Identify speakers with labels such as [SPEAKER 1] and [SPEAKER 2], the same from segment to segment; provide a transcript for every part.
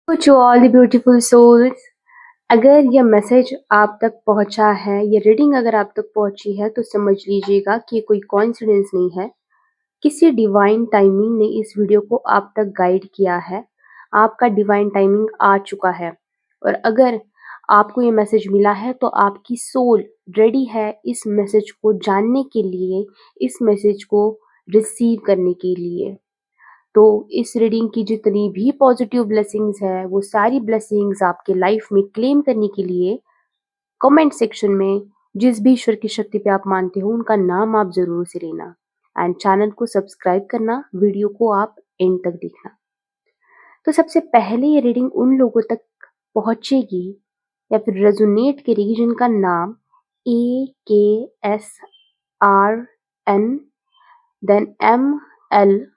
[SPEAKER 1] To all the beautiful souls, अगर यह message आप तक पहुंचा है, ये रीडिंग अगर आप तक पहुंची है, तो समझ लीजिएगा कि ये कोई कोइंसिडेंस नहीं है। किसी डिवाइन टाइमिंग ने इस वीडियो को आप तक गाइड किया है। आपका डिवाइन टाइमिंग आ चुका है और अगर आपको ये मैसेज मिला है, तो आपकी सोल रेडी है इस मैसेज को जानने के लिए, इस मैसेज को रिसीव करने के लिए। तो इस रीडिंग की जितनी भी पॉजिटिव ब्लेसिंग्स है, वो सारी ब्लेसिंग्स आपके लाइफ में क्लेम करने के लिए कमेंट सेक्शन में जिस भी ईश्वर की शक्ति पे आप मानते हो उनका नाम आप जरूर से लेना एंड चैनल को सब्सक्राइब करना, वीडियो को आप एंड तक देखना। तो सबसे पहले ये रीडिंग उन लोगों तक पहुंचेगी या फिर रेजोनेट करेगी जिनका नाम AKSRN देन MLT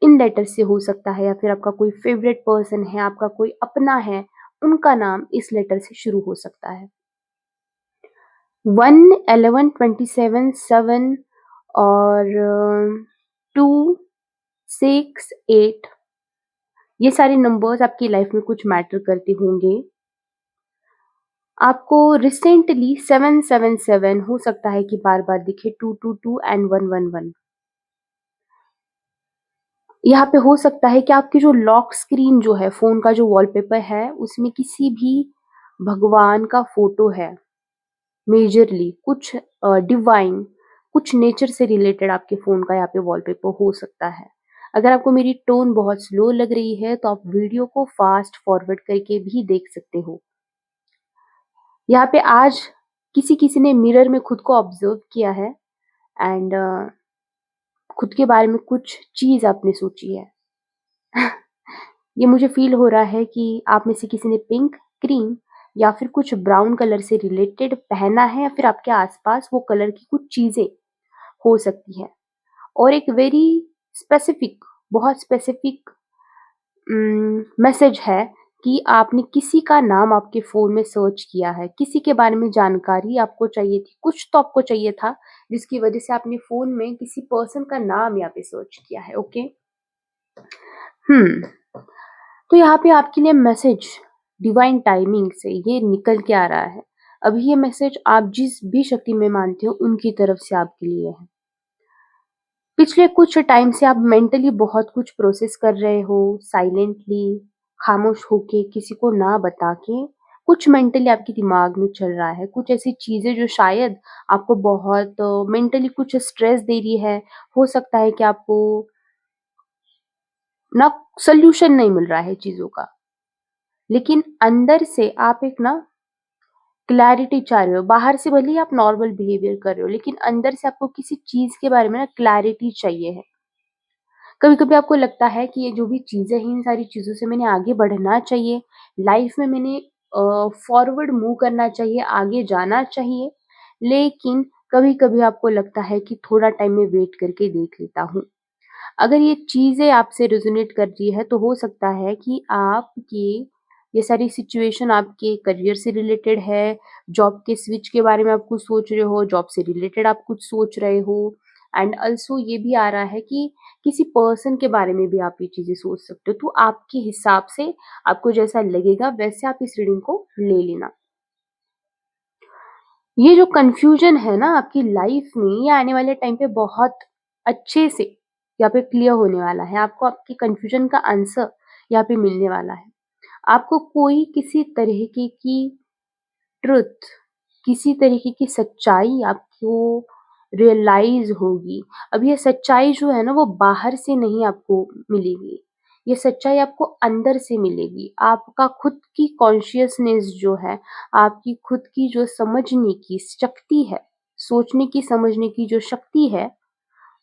[SPEAKER 1] इन लेटर से हो सकता है, या फिर आपका कोई फेवरेट पर्सन है, आपका कोई अपना है, उनका नाम इस लेटर से शुरू हो सकता है। 1, 11, 27, 7 और 2, 6, 8 ये सारे नंबर्स आपकी लाइफ में कुछ मैटर करते होंगे। आपको रिसेंटली 777 हो सकता है कि बार बार दिखे, 222 एंड 111। यहाँ पे हो सकता है कि आपकी जो लॉक स्क्रीन जो है, फ़ोन का जो वॉलपेपर है, उसमें किसी भी भगवान का फ़ोटो है। मेजरली कुछ डिवाइन, कुछ नेचर से रिलेटेड आपके फ़ोन का यहाँ पे वॉलपेपर हो सकता है। अगर आपको मेरी टोन बहुत स्लो लग रही है, तो आप वीडियो को फ़ास्ट फॉरवर्ड करके भी देख सकते हो। यहाँ पे आज किसी-किसी ने मिरर में खुद को ऑब्ज़र्व किया है एंड खुद के बारे में कुछ चीज़ आपने सोची है। ये मुझे फ़ील हो रहा है कि आप में से किसी ने पिंक, क्रीम या फिर कुछ ब्राउन कलर से रिलेटेड पहना है, या फिर आपके आस-पास वो कलर की कुछ चीज़ें हो सकती हैं। और एक वेरी स्पेसिफिक, बहुत स्पेसिफिक मैसेज है कि आपने किसी का नाम आपके फ़ोन में सर्च किया है, किसी के बारे में जानकारी आपको चाहिए थी, कुछ तो आपको चाहिए था, जिसकी वजह से आपने फ़ोन में किसी पर्सन का नाम यहाँ पे सर्च किया है, ओके? तो यहाँ पे आपके लिए मैसेज डिवाइन टाइमिंग से ये निकल के आ रहा है। अभी ये मैसेज आप जिस भी शक्ति में मानते हो उनकी तरफ से आपके लिए है। पिछले कुछ टाइम से आप मेंटली बहुत कुछ प्रोसेस कर रहे हो, साइलेंटली, खामोश होके, किसी को ना बता के, कुछ मेंटली आपके दिमाग में चल रहा है। कुछ ऐसी चीज़ें जो शायद आपको बहुत मेंटली कुछ स्ट्रेस दे रही है। हो सकता है कि आपको ना सॉल्यूशन नहीं मिल रहा है चीज़ों का। लेकिन अंदर से आप एक ना क्लैरिटी चाह रहे हो। बाहर से भले ही आप नॉर्मल बिहेवियर कर रहे हो, लेकिन अंदर से आपको किसी चीज़ के बारे में ना क्लैरिटी चाहिए है। कभी-कभी आपको लगता है कि ये जो भी चीज़ें हैं, इन सारी चीज़ों से मैंने आगे बढ़ना चाहिए, लाइफ में मैंने फॉरवर्ड मूव करना चाहिए, आगे जाना चाहिए। लेकिन कभी-कभी आपको लगता है कि थोड़ा टाइम मैं वेट करके देख लेता हूँ। अगर ये चीज़ें आपसे रेज़ोनेट कर रही है, तो हो सकता है कि आपकी ये सारी सिचुएशन आपके करियर से रिलेटेड है, जॉब के स्विच के बारे में आप कुछ सोच रहे हो, जॉब से रिलेटेड आप कुछ सोच रहे हो एंड ऑल्सो ये भी आ रहा है कि किसी पर्सन के बारे में भी आप ये चीज़ें सोच सकते हो। तो आपके हिसाब से आपको जैसा लगेगा वैसे आप इस रीडिंग को ले लेना। ये जो कन्फ्यूजन है ना आपकी लाइफ में, ये आने वाले टाइम पे बहुत अच्छे से यहाँ पे क्लियर होने वाला है। आपको आपकी कन्फ्यूजन का आंसर यहाँ पे मिलने वाला है। आपको कोई किसी तरीके की ट्रुथ, किसी तरीके की सच्चाई आपको रियलाइज़ होगी। अब ये सच्चाई जो है ना, वो बाहर से नहीं आपको मिलेगी। ये सच्चाई आपको अंदर से मिलेगी। आपका खुद की कॉन्शियसनेस जो है, आपकी खुद की जो समझने की शक्ति है, सोचने की, समझने की जो शक्ति है,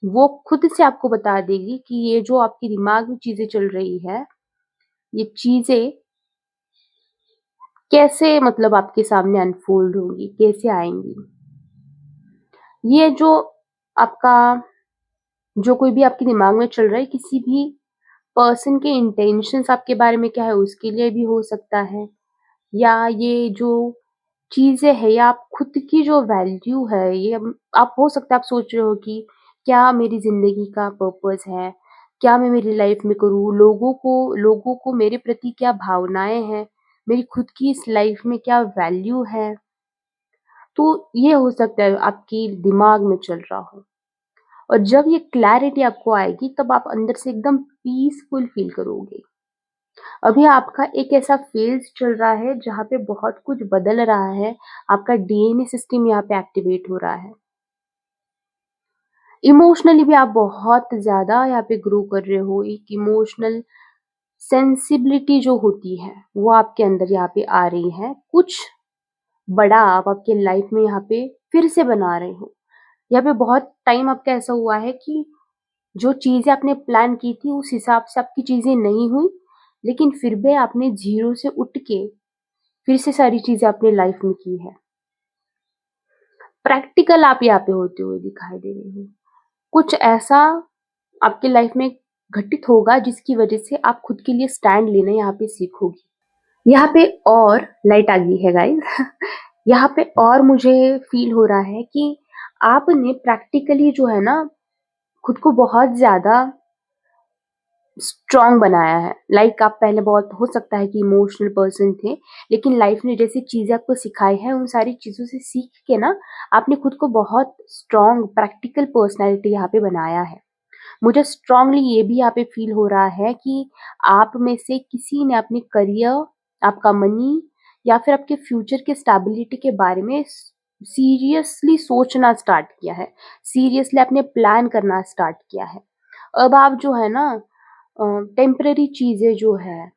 [SPEAKER 1] वो खुद से आपको बता देगी कि ये जो आपके दिमाग में चीज़ें चल रही है, ये चीज़ें कैसे मतलब आपके सामने अनफ़ोल्ड होंगी, कैसे आएँगी। ये जो आपका जो कोई भी आपके दिमाग में चल रहा है, किसी भी पर्सन के इंटेंशंस आपके बारे में क्या है उसके लिए भी हो सकता है, या ये जो चीज़ें हैं, या आप खुद की जो वैल्यू है, ये आप हो सकता है आप सोच रहे हो कि क्या मेरी ज़िंदगी का पर्पस है, क्या मैं मेरी लाइफ में करूँ, लोगों को मेरे प्रति क्या भावनाएं हैं, मेरी खुद की इस लाइफ में क्या वैल्यू है। तो ये हो सकता है आपके दिमाग में चल रहा हो, और जब ये क्लैरिटी आपको आएगी तब आप अंदर से एकदम पीसफुल फील करोगे। अभी आपका एक ऐसा फेज चल रहा है जहाँ पे बहुत कुछ बदल रहा है, आपका डीएनए सिस्टम यहाँ पे एक्टिवेट हो रहा है। इमोशनली भी आप बहुत ज़्यादा यहाँ पे ग्रो कर रहे हो। एक इमोशनल सेंसिबिलिटी जो होती है, वो आपके अंदर यहाँ पे आ रही है। कुछ बड़ा आप आपके लाइफ में यहाँ पे फिर से बना रहे हो। यहाँ पे बहुत टाइम आपका ऐसा हुआ है कि जो चीज़ें आपने प्लान की थी उस हिसाब से आपकी चीज़ें नहीं हुई, लेकिन फिर भी आपने ज़ीरो से उठ के फिर से सारी चीज़ें अपनी लाइफ में की है। प्रैक्टिकल आप यहाँ पे होते हुए दिखाई दे रहे हो। कुछ ऐसा आपकी लाइफ में घटित होगा जिसकी वजह से आप खुद के लिए स्टैंड लेना यहाँ पे सीखोगी। यहाँ पे और लाइट आ गई है गाइस। यहाँ पे और मुझे फील हो रहा है कि आपने प्रैक्टिकली जो है ना खुद को बहुत ज्यादा स्ट्रॉन्ग बनाया है। लाइक आप पहले बहुत हो सकता है कि इमोशनल पर्सन थे, लेकिन लाइफ ने जैसी चीजें आपको सिखाई है उन सारी चीजों से सीख के ना आपने खुद को बहुत स्ट्रॉन्ग प्रैक्टिकल पर्सनैलिटी यहाँ पे बनाया है। मुझे स्ट्रांगली ये भी यहाँ पे फील हो रहा है कि आप में से किसी ने अपने करियर, आपका मनी या फिर आपके फ्यूचर के स्टेबिलिटी के बारे में सीरियसली सोचना स्टार्ट किया है। सीरियसली आपने प्लान करना स्टार्ट किया है। अब आप जो है ना टेम्पररी चीजें जो है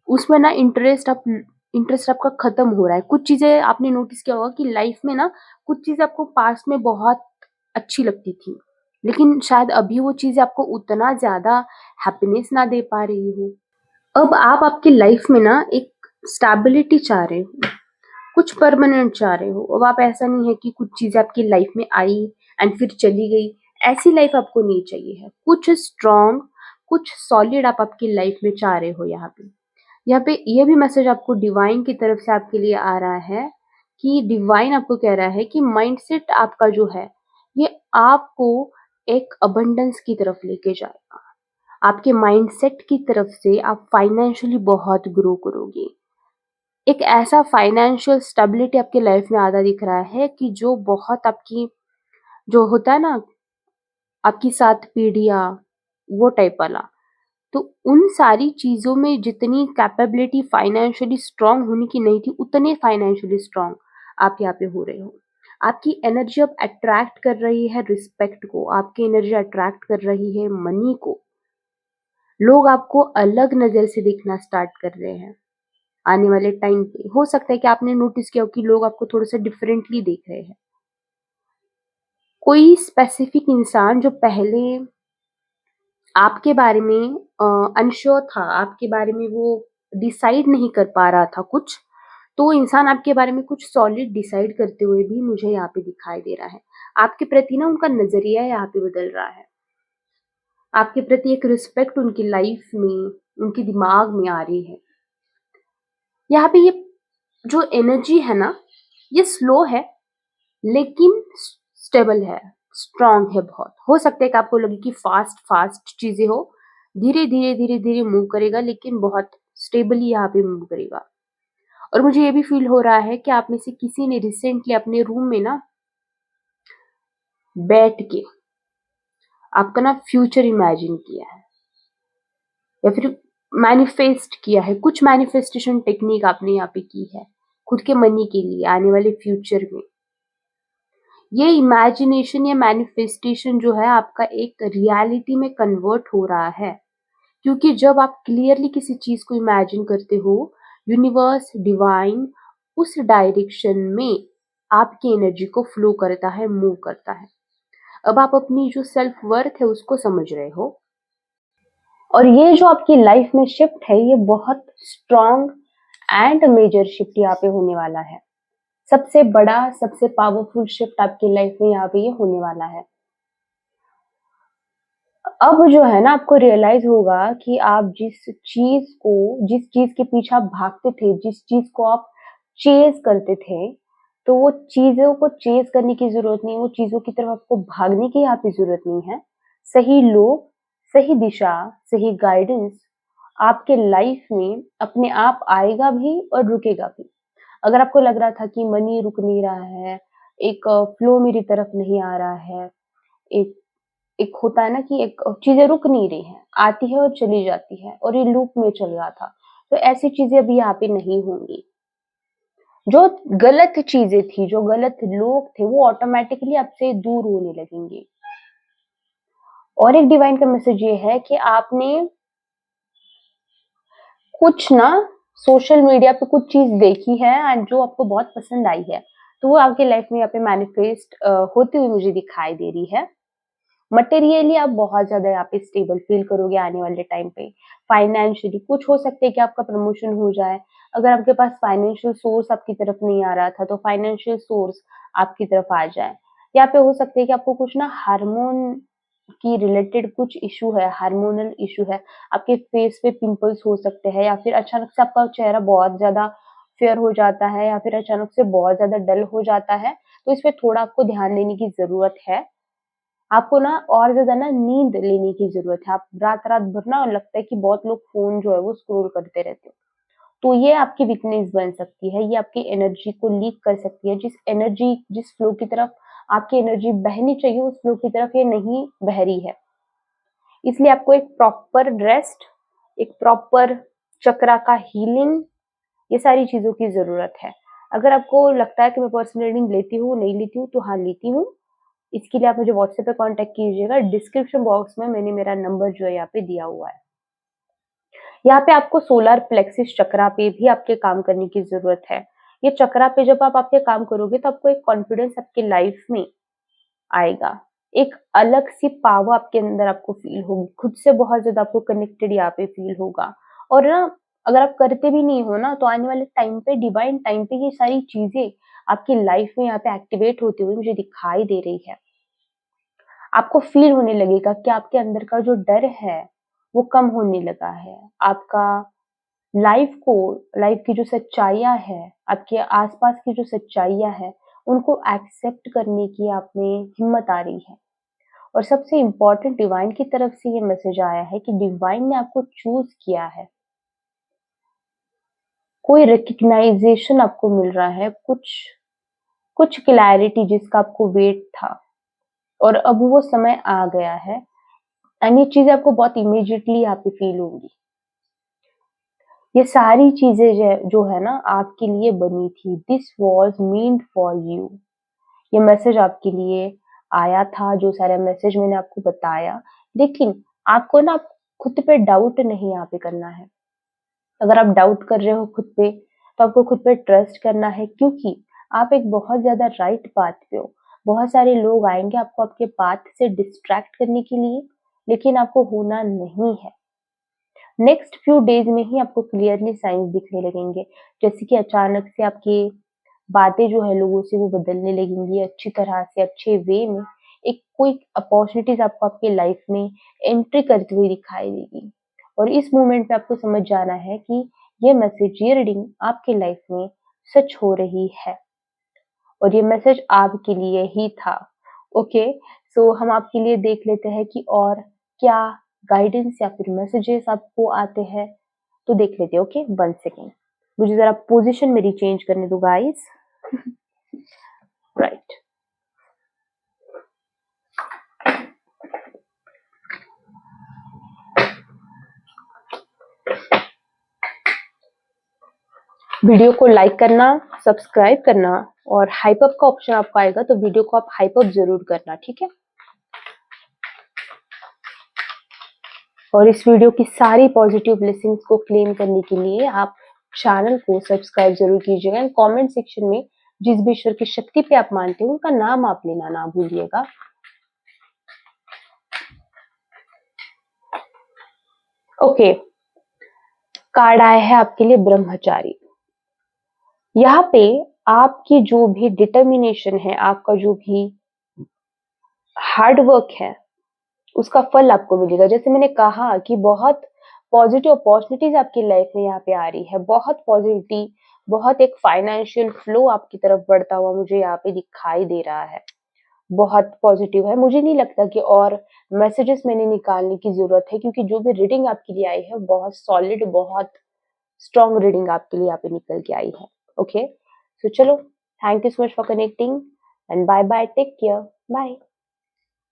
[SPEAKER 1] उसमें ना इंटरेस्ट आपका खत्म हो रहा है। कुछ चीजें आपने नोटिस किया होगा कि लाइफ में ना कुछ चीजें आपको पास्ट में बहुत अच्छी लगती थी, लेकिन शायद अभी वो चीजें आपको उतना ज्यादा हैप्पीनेस ना दे पा रही हो। अब आप आपकी लाइफ में ना एक स्टेबिलिटी चाह रहे हो, कुछ परमानेंट चाह रहे हो। अब आप ऐसा नहीं है कि कुछ चीजें आपकी लाइफ में आई एंड फिर चली गई, ऐसी लाइफ आपको नहीं चाहिए है। कुछ स्ट्रॉन्ग, कुछ सॉलिड आप आपकी लाइफ में चाह रहे हो। यहाँ पे ये भी मैसेज आपको डिवाइन की तरफ से आपके लिए आ रहा है कि डिवाइन आपको कह रहा है कि माइंडसेट आपका जो है ये आपको एक अबंडेंस की तरफ लेके जाएगा। आपके माइंडसेट की तरफ से आप फाइनेंशियली बहुत ग्रो करोगे। एक ऐसा फाइनेंशियल स्टेबिलिटी आपके लाइफ में आता दिख रहा है कि जो बहुत आपकी, जो होता है ना आपकी 7 पीढ़ियाँ, वो टाइप वाला। तो उन सारी चीज़ों में जितनी कैपेबिलिटी फाइनेंशियली स्ट्रांग होने की नहीं थी, उतने फाइनेंशियली स्ट्रांग आप यहाँ पे हो रहे हो। आपकी एनर्जी अब अट्रैक्ट कर रही है रिस्पेक्ट को, आपकी एनर्जी अट्रैक्ट कर रही है मनी को। लोग आपको अलग नज़र से देखना स्टार्ट कर रहे हैं आने वाले टाइम पे। हो सकता है कि आपने नोटिस किया हो कि लोग आपको थोड़ा सा डिफरेंटली देख रहे हैं। कोई स्पेसिफिक इंसान जो पहले आपके बारे में अनश्योर था, आपके बारे में वो डिसाइड नहीं कर पा रहा था कुछ, तो वो इंसान आपके बारे में कुछ सॉलिड डिसाइड करते हुए भी मुझे यहाँ पे दिखाई दे रहा है। आपके प्रति ना उनका नजरिया यहाँ पे बदल रहा है। आपके प्रति एक रिस्पेक्ट उनकी लाइफ में, उनके दिमाग में आ रही है। यहाँ पे ये जो एनर्जी है ना, ये स्लो है लेकिन स्टेबल है, स्ट्रांग है बहुत। हो सकता है कि आपको लगे कि फास्ट फास्ट चीजें हो, धीरे धीरे धीरे धीरे मूव करेगा, लेकिन बहुत स्टेबली यहाँ पे मूव करेगा। और मुझे ये भी फील हो रहा है कि आप में से किसी ने रिसेंटली अपने रूम में ना बैठ के आपका ना फ्यूचर इमेजिन किया है, या फिर मैनिफेस्ट किया है। कुछ मैनिफेस्टेशन टेक्निक आपने यहाँ पे की है खुद के मनी के लिए आने वाले फ्यूचर में। ये इमेजिनेशन या मैनिफेस्टेशन जो है आपका एक रियलिटी में कन्वर्ट हो रहा है, क्योंकि जब आप क्लियरली किसी चीज को इमेजिन करते हो, यूनिवर्स डिवाइन उस डायरेक्शन में आपकी एनर्जी को फ्लो करता है, मूव करता है। अब आप अपनी जो सेल्फ वर्थ है उसको समझ रहे हो, और ये जो आपकी लाइफ में शिफ्ट है ये बहुत स्ट्रॉन्ग एंड मेजर शिफ्ट यहाँ पे होने वाला है। सबसे बड़ा, सबसे पावरफुल शिफ्ट आपकी लाइफ में यहाँ पे ये होने वाला है। अब जो है ना आपको रियलाइज होगा कि आप जिस चीज के पीछे आप भागते थे, जिस चीज को आप चेज करते थे, तो वो चीजों को चेज करने की जरूरत नहीं, वो चीजों की तरफ आपको भागने की यहाँ पे जरूरत नहीं है। सही लोग, सही दिशा, सही गाइडेंस आपके लाइफ में अपने आप आएगा भी और रुकेगा भी। अगर आपको लग रहा था कि मनी रुक नहीं रहा है, एक फ्लो मेरी तरफ नहीं आ रहा है, एक एक होता है ना कि एक चीज़ें रुक नहीं रही हैं, आती है और चली जाती है और ये लूप में चल रहा था, तो ऐसी चीज़ें अभी यहाँ पे नहीं होंगी। जो गलत चीज़ें थी, जो गलत लोग थे, वो ऑटोमैटिकली आपसे दूर होने लगेंगे। और एक डिवाइन का मैसेज ये है कि आपने कुछ ना सोशल मीडिया पे कुछ चीज़ देखी है एंड जो आपको बहुत पसंद आई है, तो वो आपकी लाइफ में यहाँ पे मैनिफेस्ट होती हुई मुझे दिखाई दे रही है। मटेरियली आप बहुत ज़्यादा यहाँ पे स्टेबल फ़ील करोगे आने वाले टाइम पे। फाइनेंशियली कुछ हो सकता है कि आपका प्रमोशन हो जाए। अगर आपके पास फाइनेंशियल सोर्स आपकी तरफ नहीं आ रहा था, तो फाइनेंशियल सोर्स आपकी तरफ आ जाए। यहाँ पे हो सकता है कि आपको कुछ ना हार्मोन की रिलेटेड कुछ इश्यू है, हार्मोनल इश्यू है। आपके फेस पे पिंपल्स हो सकते हैं या फिर अचानक से आपका चेहरा बहुत ज़्यादा फेयर हो जाता है या फिर अचानक से बहुत ज़्यादा डल हो जाता है। तो इस पे थोड़ा आपको ध्यान देने की ज़रूरत है। आपको ना और ज़्यादा ना नींद लेने की ज़रूरत है। आप रात-रात भर ना लगता है कि बहुत लोग फ़ोन जो है वो स्क्रॉल करते रहते हो। तो ये आपकी वीकनेस बन सकती है, ये आपकी एनर्जी को लीक कर सकती है। जिस फ्लो की तरफ आपकी एनर्जी बहनी चाहिए, उस फ्लो की तरफ ये नहीं बह रही है। इसलिए आपको एक प्रॉपर रेस्ट, एक प्रॉपर चक्रा का हीलिंग, ये सारी चीज़ों की ज़रूरत है। अगर आपको लगता है कि मैं पर्सनल रीडिंग लेती हूँ, नहीं लेती हूँ, तो हाँ, लेती हूँ। इसके लिए आप मुझे व्हाट्सएप पे कॉन्टैक्ट कीजिएगा। डिस्क्रिप्शन बॉक्स में मैंने मेरा नंबर जो है यहाँ पे दिया हुआ है। यहाँ पे आपको सोलर प्लेक्सिस चक्रा पे भी आपके काम करने की ज़रूरत है। ये चक्रा पे जब आप आपके काम करोगे तो आपको एक कॉन्फिडेंस आपकी लाइफ में आएगा। एक अलग सी पावर आपके अंदर आपको फ़ील होगी। खुद से बहुत ज़्यादा आपको कनेक्टेड यहाँ पे फ़ील होगा। और ना अगर आप करते भी नहीं हो ना, तो आने वाले टाइम पे डिवाइन टाइम पे ये सारी चीज़ें आपकी लाइफ में यहाँ पे एक्टिवेट होती हुई मुझे दिखाई दे रही है। आपको फ़ील होने लगेगा कि आपके अंदर का जो डर है, वो कम होने लगा है। आपका लाइफ़ की जो सच्चाइयाँ हैं, आपके आस-पास की जो सच्चाइयाँ हैं, उनको एक्सेप्ट करने की आप में हिम्मत आ रही है। और सबसे इम्पोर्टेंट डिवाइन की तरफ से ये मैसेज आया है कि डिवाइन ने आपको चूज़ किया है। कोई रिकग्नाइज़ेशन आपको मिल रहा है, कुछ क्लैरिटी जिसका आपको वेट था और अब वो समय आ गया है। एंड ये चीज़ें आपको बहुत इमीडिएटली यहाँ पे फ़ील होंगी। ये सारी चीज़ें जो है ना आपके लिए बनी थी। This was meant for you. ये मैसेज आपके लिए आया था, जो सारा मैसेज मैंने आपको बताया। लेकिन आपको ना खुद पे डाउट नहीं यहाँ पे करना है। अगर आप डाउट कर रहे हो खुद पे, तो आपको खुद पे ट्रस्ट करना है, क्योंकि आप एक बहुत ज़्यादा राइट पाथ पे हो। बहुत सारे लोग आएँगे आपको आपके पाथ से डिस्ट्रैक्ट करने के लिए, लेकिन आपको होना नहीं है। नेक्स्ट फ्यू डेज़ में ही आपको क्लियरली साइन्स दिखने लगेंगे। जैसे कि अचानक से आपकी बातें जो है लोगों से वो बदलने लगेंगी अच्छी तरह से, अच्छे वे में। एक कोई अपॉर्च्युनिटीज़ आपको आपके लाइफ में एंट्री करती हुई दिखाई देगी। और इस मोमेंट पे आपको समझ जाना है कि ये मैसेज, ये रीडिंग आपकी लाइफ में सच हो रही है और ये मैसेज आपके लिए ही था। ओके, सो हम आपके लिए देख लेते हैं कि और क्या गाइडेंस या फिर मैसेजेस आपको आते हैं, तो देख लेते हैं। ओके, 1 सेकेंड, मुझे ज़रा पोज़ीशन मेरी चेंज करने दो गाइस। राइट। वीडियो को लाइक करना, सब्सक्राइब करना और हाइप अप का ऑप्शन आपको आएगा, तो वीडियो को आप हाइप अप ज़रूर करना, ठीक है? और इस वीडियो की सारी पॉजिटिव ब्लेसिंग्स को क्लेम करने के लिए आप चैनल को सब्सक्राइब ज़रूर कीजिएगा एंड कमेंट सेक्शन में जिस भी ईश्वर की शक्ति पे आप मानते हो, उनका नाम आप लेना ना भूलिएगा। ओके, कार्ड आया है आपके लिए ब्रह्मचारी। यहाँ पे आपकी जो भी डिटर्मिनेशन है, आपका जो भी हार्ड वर्क है, उसका फल आपको मिलेगा। जैसे मैंने कहा कि बहुत पॉजिटिव अपॉर्चुनिटीज आपकी लाइफ में यहाँ पे आ रही है, बहुत पॉजिटिविटी, बहुत एक फाइनेंशियल फ्लो आपकी तरफ बढ़ता हुआ मुझे यहाँ पे दिखाई दे रहा है। बहुत पॉजिटिव है। मुझे नहीं लगता कि और मैसेजेस मैंने निकालने की ज़रूरत है, क्योंकि जो भी रीडिंग आपके लिए आई है बहुत सॉलिड, बहुत स्ट्रॉन्ग रीडिंग आपके लिए यहाँ पे निकल के आई है। ओके, सो चलो, thank you so much for connecting and bye bye, take care, bye.